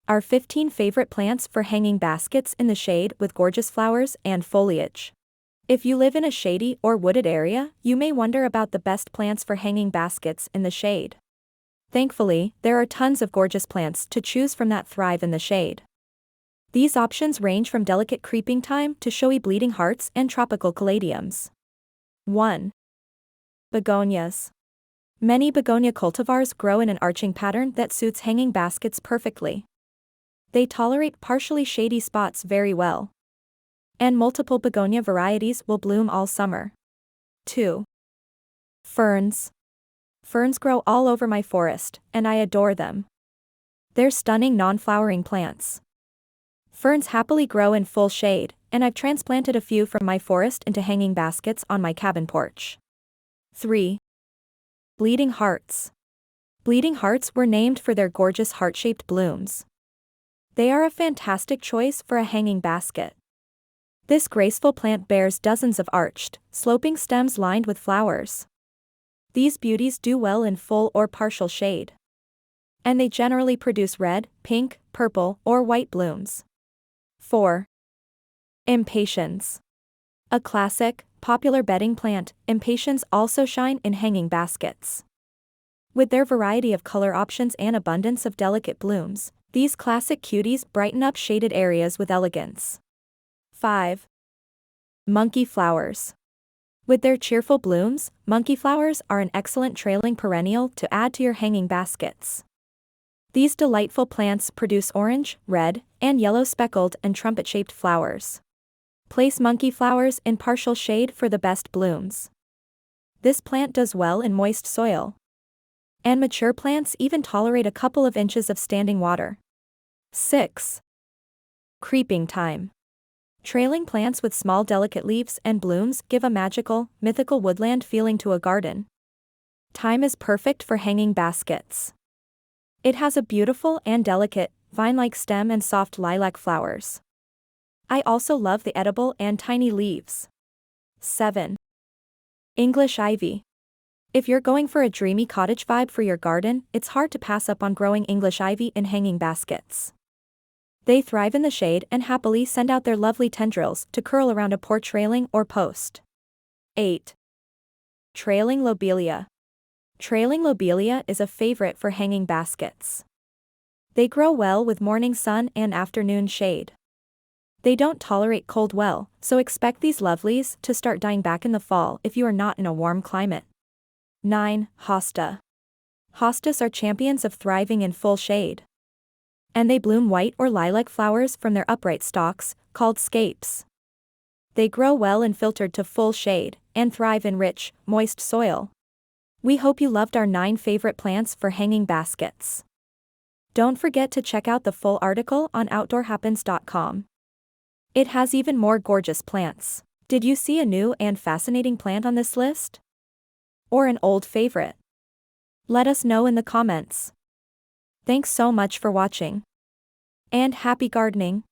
Our 15 favorite plants for hanging baskets in the shade with gorgeous flowers and foliage. If you live in a shady or wooded area, you may wonder about the best plants for hanging baskets in the shade. Thankfully, there are tons of gorgeous plants to choose from that thrive in the shade. These options range from delicate creeping thyme to showy bleeding hearts and tropical caladiums. 1. Begonias. Many begonia cultivars grow in an arching pattern that suits hanging baskets perfectly. They tolerate partially shady spots very well. And multiple begonia varieties will bloom all summer. 2. Ferns. Ferns grow all over my forest, and I adore them. They're stunning non-flowering plants. Ferns happily grow in full shade, and I've transplanted a few from my forest into hanging baskets on my cabin porch. 3. Bleeding hearts. Bleeding hearts were named for their gorgeous heart-shaped blooms. They are a fantastic choice for a hanging basket. This graceful plant bears dozens of arched, sloping stems lined with flowers. These beauties do well in full or partial shade. And they generally produce red, pink, purple, or white blooms. 4. Impatiens. A classic, popular bedding plant, impatiens also shine in hanging baskets. With their variety of color options and abundance of delicate blooms, these classic cuties brighten up shaded areas with elegance. 5. Monkey flowers. With their cheerful blooms, monkey flowers are an excellent trailing perennial to add to your hanging baskets. These delightful plants produce orange, red, and yellow speckled and trumpet-shaped flowers. Place monkey flowers in partial shade for the best blooms. This plant does well in moist soil. And mature plants even tolerate a couple of inches of standing water. 6. Creeping thyme. Trailing plants with small delicate leaves and blooms give a magical, mythical woodland feeling to a garden. Thyme is perfect for hanging baskets. It has a beautiful and delicate, vine-like stem and soft lilac flowers. I also love the edible and tiny leaves. 7. English ivy. If you're going for a dreamy cottage vibe for your garden, it's hard to pass up on growing English ivy in hanging baskets. They thrive in the shade and happily send out their lovely tendrils to curl around a porch railing or post. 8. Trailing lobelia. Trailing lobelia is a favorite for hanging baskets. They grow well with morning sun and afternoon shade. They don't tolerate cold well, so expect these lovelies to start dying back in the fall if you are not in a warm climate. 9. Hosta. Hostas are champions of thriving in full shade. And they bloom white or lilac flowers from their upright stalks, called scapes. They grow well in filtered to full shade, and thrive in rich, moist soil. We hope you loved our 9 favorite plants for hanging baskets. Don't forget to check out the full article on outdoorhappens.com. It has even more gorgeous plants. Did you see a new and fascinating plant on this list? Or an old favorite? Let us know in the comments. Thanks so much for watching. And happy gardening!